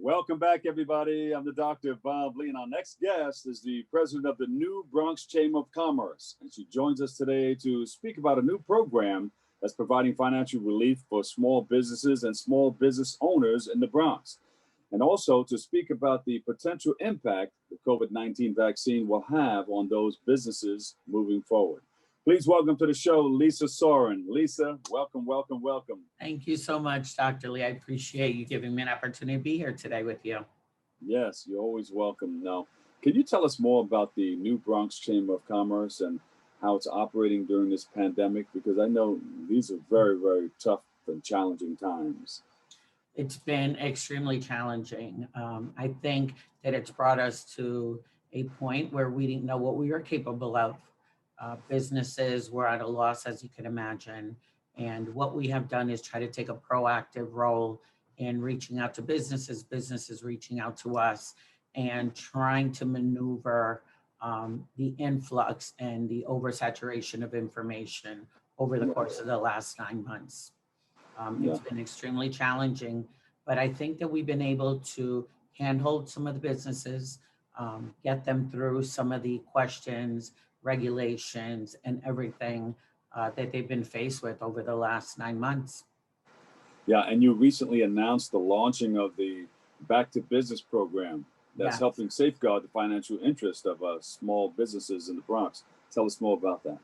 Welcome back, everybody. I'm the Dr. Bob Lee, and our next guest is the president of the new Bronx Chamber of Commerce. And she joins us today to speak about a new program that's providing financial relief for small businesses and small business owners in the Bronx. And also to speak about the potential impact the COVID-19 vaccine will have on those businesses moving forward. Please welcome to the show, Lisa Soren. Lisa, welcome, welcome, welcome. Thank you so much, Dr. Lee. I appreciate you giving me an opportunity to be here today with you. Yes, you're always welcome. Now, can you tell us more about the new Bronx Chamber of Commerce and how it's operating during this pandemic? Because I know these are very, very tough and challenging times. It's been extremely challenging. I think that it's brought us to a point where we didn't know what we were capable of. Businesses were at a loss, as you can imagine. And what we have done is try to take a proactive role in reaching out to businesses, businesses reaching out to us, and trying to maneuver the influx and the oversaturation of information over the course of the last 9 months. It's been extremely challenging, but I think that we've been able to handhold some of the businesses, get them through some of the questions, regulations, and everything that they've been faced with over the last 9 months. Yeah, and you recently announced the launching of the Back2Business program that's helping safeguard the financial interest of small businesses in the Bronx. Tell us more about that.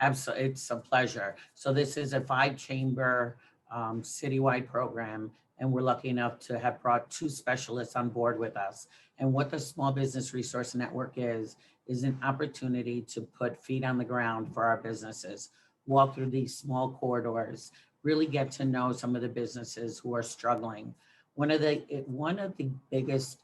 Absolutely, it's a pleasure. So this is a 5-chamber citywide program, and we're lucky enough to have brought 2 specialists on board with us. And what the Small Business Resource Network is an opportunity to put feet on the ground for our businesses, walk through these small corridors, really get to know some of the businesses who are struggling. One of the biggest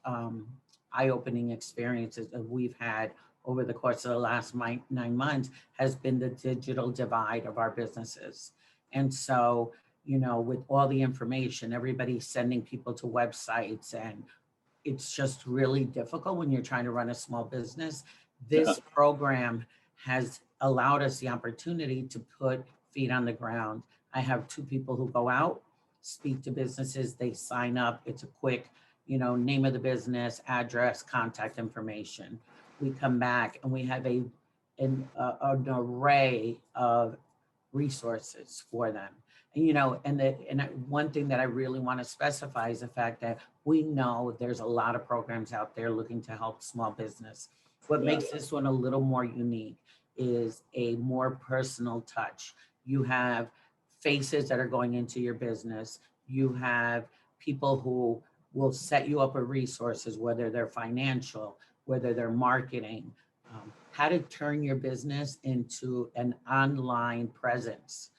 eye-opening experiences that we've had over the course of the last 9 months has been the digital divide of our businesses. And so, you know, with all the information, everybody's sending people to websites, and it's just really difficult when you're trying to run a small business. This program has allowed us the opportunity to put feet on the ground. I have 2 people who go out, speak to businesses, they sign up. It's a quick, name of the business, address, contact information. We come back and we have an array of resources for them. And one thing that I really want to specify is the fact that we know there's a lot of programs out there looking to help small business. What makes this one a little more unique is a more personal touch. You have faces that are going into your business. You have people who will set you up with resources, whether they're financial, whether they're marketing, how to turn your business into an online presence.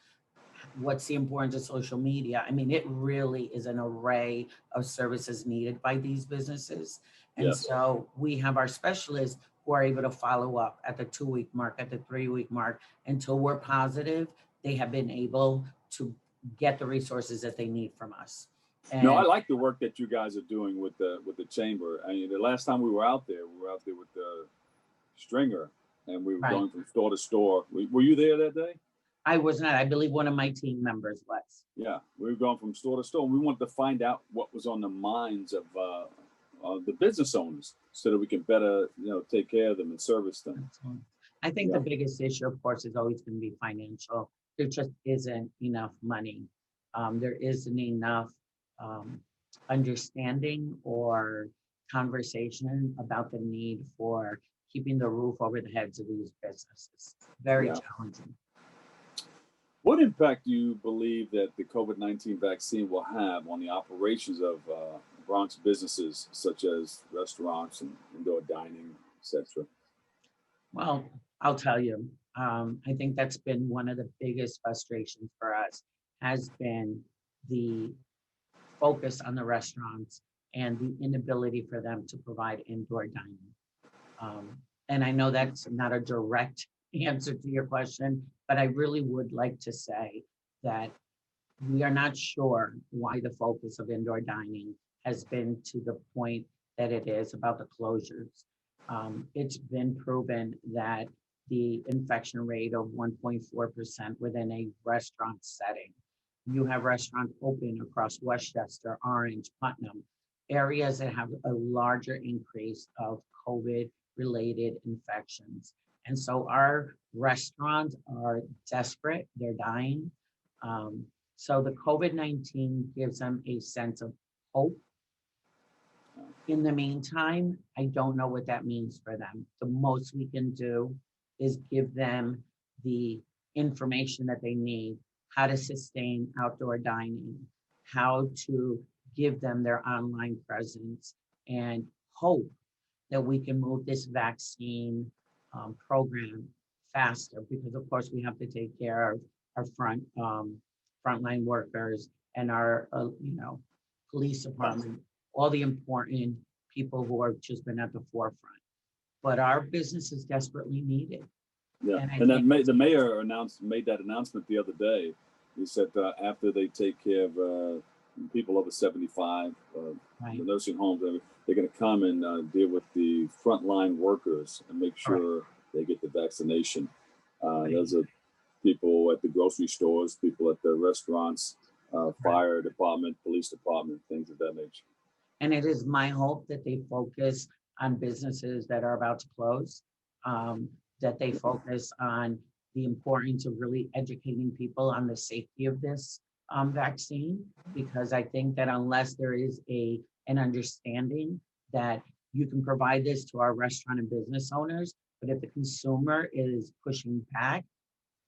What's the importance of social media? I mean, it really is an array of services needed by these businesses. And so we have our specialists who are able to follow up at the 2-week mark, at the 3-week mark, until we're positive they have been able to get the resources that they need from us. And I like the work that you guys are doing with the chamber. I mean, the last time we were out there with the stringer, and we were going from store to store. Were you there that day? I was not. I believe one of my team members was. Yeah, we were going from store to store. We wanted to find out what was on the minds of the business owners so that we can better, take care of them and service them. I think the biggest issue, of course, is always going to be financial. There just isn't enough money. There isn't enough understanding or conversation about the need for keeping the roof over the heads of these businesses. Very challenging. What impact do you believe that the COVID-19 vaccine will have on the operations of Bronx businesses, such as restaurants and indoor dining, etc.? Well, I'll tell you, I think that's been one of the biggest frustrations for us, has been the focus on the restaurants and the inability for them to provide indoor dining. And I know that's not a direct answer to your question, but I really would like to say that we are not sure why the focus of indoor dining has been to the point that it is about the closures. It's been proven that the infection rate of 1.4% within a restaurant setting. You have restaurants open across Westchester, Orange, Putnam. areas that have a larger increase of COVID-related infections. And so our restaurants are desperate, they're dying. So the COVID-19 gives them a sense of hope. In the meantime, I don't know what that means for them. The most we can do is give them the information that they need, how to sustain outdoor dining, how to give them their online presence, and hope that we can move this vaccine program faster, because of course we have to take care of our frontline workers and our police department, all the important people who have just been at the forefront. But our business is desperately needed. Yeah, and that the mayor made that announcement the other day. He said after they take care of people over 75, Right. the nursing homes, they're going to come and deal with the frontline workers and make sure they get the vaccination. Those are people at the grocery stores, people at the restaurants, fire department, police department, things of that nature. And it is my hope that they focus on businesses that are about to close, that they focus on the importance of really educating people on the safety of this vaccine, because I think that unless there is an understanding that you can provide this to our restaurant and business owners, but if the consumer is pushing back,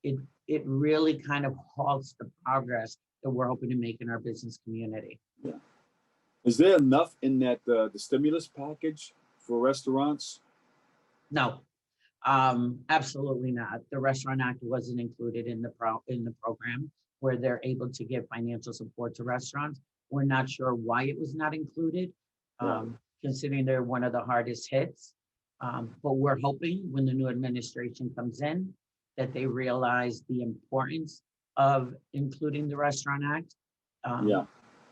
it really kind of halts the progress that we're hoping to make in our business community. Yeah. Is there enough in that the stimulus package for restaurants? No, absolutely not. The Restaurant Act wasn't included in the program where they're able to give financial support to restaurants. We're not sure why it was not included, considering they're one of the hardest hits. But we're hoping when the new administration comes in that they realize the importance of including the Restaurant Act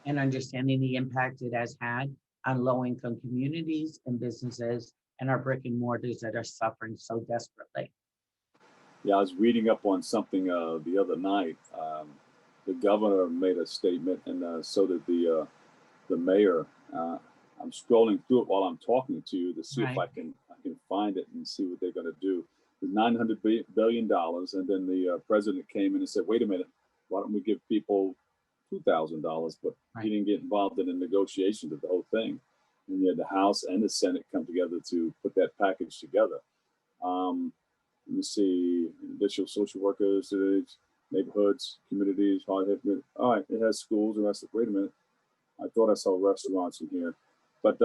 and understanding the impact it has had on low-income communities and businesses and our brick and mortars that are suffering so desperately. Yeah, I was reading up on something the other night. The governor made a statement, and so did the mayor. I'm scrolling through it while I'm talking to you to see if I can find it and see what they're going to do. $900 billion, and then the president came in and said, "Wait a minute, why don't we give people $2,000?" But he didn't get involved in the negotiations of the whole thing. And you had the House and the Senate come together to put that package together. Let me see, additional social workers, neighborhoods, communities, hard hit. All right, it has schools, and I said, wait a minute, I thought I saw restaurants in here. But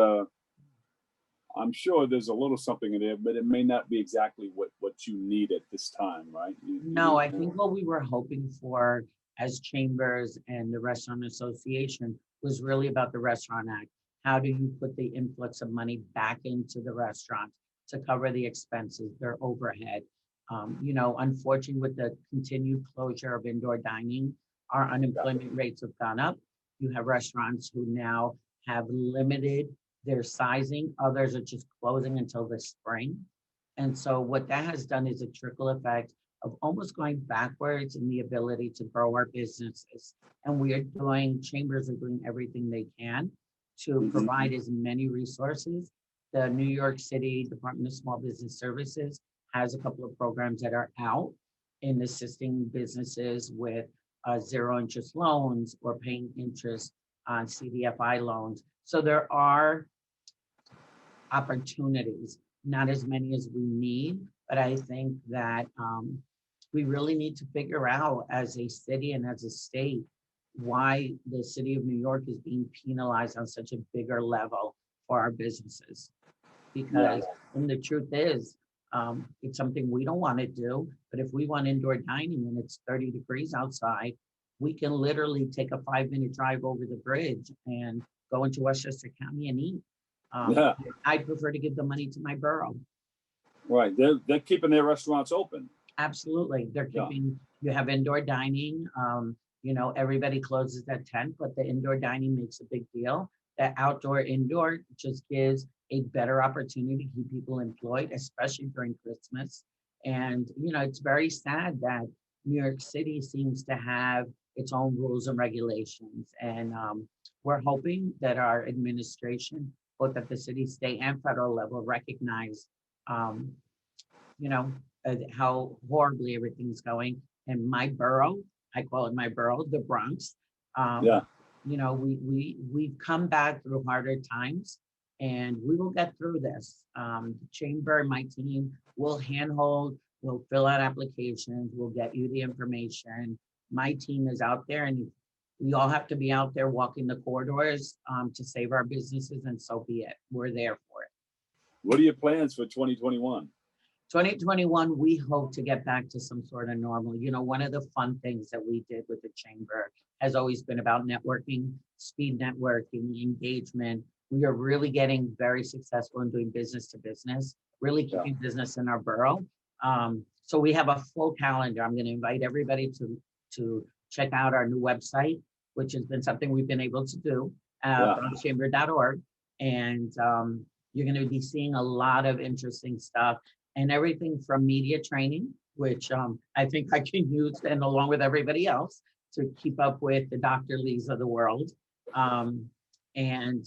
I'm sure there's a little something in there, but it may not be exactly what you need at this time, right? No, I think what we were hoping for as chambers and the Restaurant Association was really about the Restaurant Act. How do you put the influx of money back into the restaurants to cover the expenses, their overhead? Unfortunately, with the continued closure of indoor dining, our unemployment rates have gone up. You have restaurants who now have limited their sizing. Others are just closing until the spring. And so what that has done is a trickle effect of almost going backwards in the ability to grow our businesses. And chambers are doing everything they can to provide as many resources. The New York City Department of Small Business Services has a couple of programs that are out in assisting businesses with zero interest loans or paying interest on CDFI loans. So there are opportunities, not as many as we need, but I think that we really need to figure out as a city and as a state why the city of New York is being penalized on such a bigger level for our businesses. Because and the truth is, it's something we don't want to do, but if we want indoor dining and it's 30 degrees outside, we can literally take a 5-minute drive over the bridge and go into Westchester County and eat. I prefer to give the money to my borough. Right, they're keeping their restaurants open. Absolutely, they're keeping. You have indoor dining. Everybody closes at 10, but the indoor dining makes a big deal. The indoor just gives a better opportunity to keep people employed, especially during Christmas. And it's very sad that New York City seems to have its own rules and regulations. And we're hoping that our administration, both at the city, state, and federal level, recognize, um, you know, how horribly everything's going. And my borough, I call it my borough, the Bronx. Yeah. You know, we've come back through harder times, and we will get through this. The chamber and my team will handhold, we'll fill out applications, we'll get you the information. My team is out there, and we all have to be out there walking the corridors to save our businesses, and so be it. We're there for it. What are your plans for 2021? 2021, we hope to get back to some sort of normal. You know, one of the fun things that we did with the chamber has always been about networking, speed networking, engagement. We are really getting very successful in doing business to business, really keeping business in our borough. So we have a full calendar. I'm going to invite everybody to check out our new website, which has been something we've been able to do, bronxchamber.org. And you're going to be seeing a lot of interesting stuff, and everything from media training, which I think I can use, and along with everybody else, to keep up with the Dr. Lees of the world, and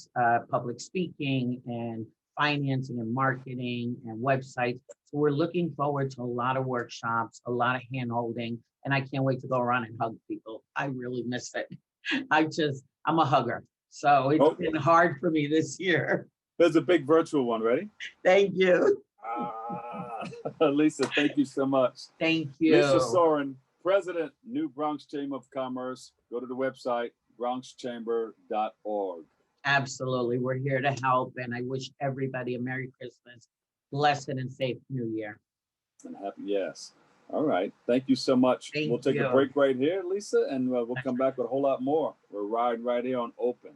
public speaking and financing and marketing and websites. So we're looking forward to a lot of workshops, a lot of hand-holding, and I can't wait to go around and hug people. I really miss it. I'm a hugger. So it's been hard for me this year. There's a big virtual one, ready? Thank you. Lisa, thank you so much. Thank you. Lisa Soren, President, New Bronx Chamber of Commerce. Go to the website, bronxchamber.org. Absolutely. We're here to help, and I wish everybody a Merry Christmas, blessed and safe New Year. And happy, yes. All right. Thank you so much. We'll take a break right here, Lisa, and we'll come back with a whole lot more. We're riding right here on Open.